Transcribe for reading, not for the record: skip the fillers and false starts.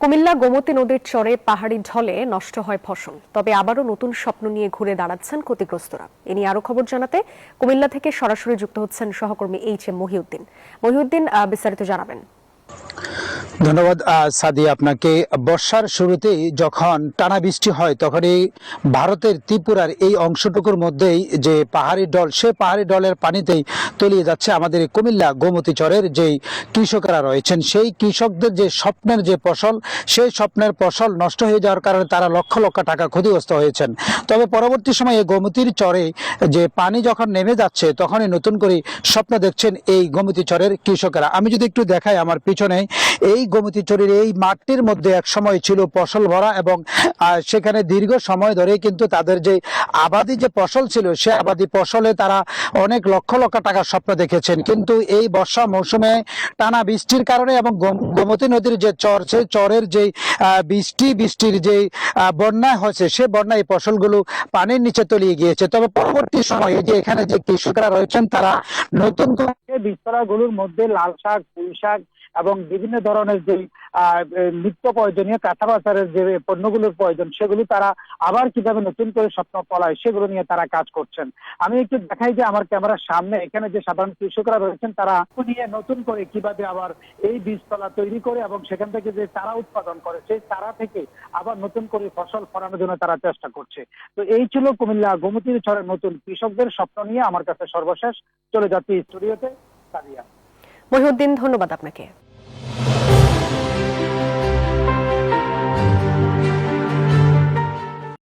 কুমিল্লা গোমতী নদীর চরে পাহাড়ি ঢলে নষ্ট হয় ফসল, তবে আবারও নতুন স্বপ্ন নিয়ে ঘুরে দাঁড়াচ্ছেন ক্ষতিগ্রস্তরা। এ নিয়ে আরো খবর জানাতে কুমিল্লা থেকে সরাসরি যুক্ত হচ্ছেন সহকর্মী এইচ.এম. মহিউদ্দিন বিস্তারিত জানাবেন। ধন্যবাদ সাদি আপনাকে। বর্ষার শুরুতেই যখন টানা বৃষ্টি হয় তখনই ভারতের ত্রিপুরার এই অংশটুকুর মধ্যেই যে পাহাড়ি ঢল, সে পাহাড়ি ঢলের পানিতেই তলিয়ে যাচ্ছে আমাদের কুমিল্লা গোমতী চরের যেই কৃষকরা রয়েছেন। সেই কৃষকদের যে স্বপ্নের যে ফসল, সেই স্বপ্নের ফসল নষ্ট হয়ে যাওয়ার কারণে তারা লক্ষ লক্ষ টাকা ক্ষতিগ্রস্ত হয়েছেন। তবে পরবর্তী সময়ে গোমতীর চরে যে পানি যখন নেমে যাচ্ছে তখনই নতুন করে স্বপ্ন দেখছেন এই গোমতী চরের কৃষকেরা। আমি যদি একটু দেখাই আমার পিছনে, এই গোমতী চরের এই মাঠটির মধ্যে এক সময় ছিল ফসল ভরা এবং সেখানে দীর্ঘ সময় ধরে কিন্তু তাদের যে আবাদি যে ফসল ছিল, সে আবাদি ফসলে তারা অনেক লক্ষ লক্ষ টাকার স্বপ্ন দেখেছেন। কিন্তু এই বর্ষা মৌসুমে টানা বৃষ্টির কারণে এবং গোমতী নদীর যে চর, সেই চরের যে বৃষ্টির যে বন্যা হয়েছে, সে বন্যায় এই ফসলগুলো পানির নিচে তলিয়ে গিয়েছে। তবে পরবর্তী সময়ে যে এখানে যে কৃষকরা রয়েছেন তারা নতুন করে বীজতলাগুলোর মধ্যে লাল শাক, পুঁই শাক এবং বিভিন্ন ধরনের যে নিত্য প্রয়োজনীয় কাঁচা বাজারের যে পণ্যগুলোর প্রয়োজন, সেগুলো তারা আবার কিভাবে নতুন করে স্বপ্ন ফলায় সেগুলো নিয়ে তারা কাজ করছেন। আমি একটু দেখাই যে আমার ক্যামেরার সামনে এখানে যে সাধারণ কৃষকরা রয়েছেন তারা নিয়ে নতুন করে কিভাবে আবার এই বীজতলা তৈরি করে এবং সেখান থেকে যে চারা উৎপাদন করে, সেই চারা থেকে আবার নতুন করে ফসল ফলানোর জন্য তারা চেষ্টা করছে। তো এই ছিল কুমিল্লা গোমতীর চরের নতুন কৃষকদের স্বপ্ন নিয়ে আমার কাছে সর্বশেষ। চলে যাচ্ছি স্টুডিওতে। মহিউদ্দিন, ধন্যবাদ আপনাকে।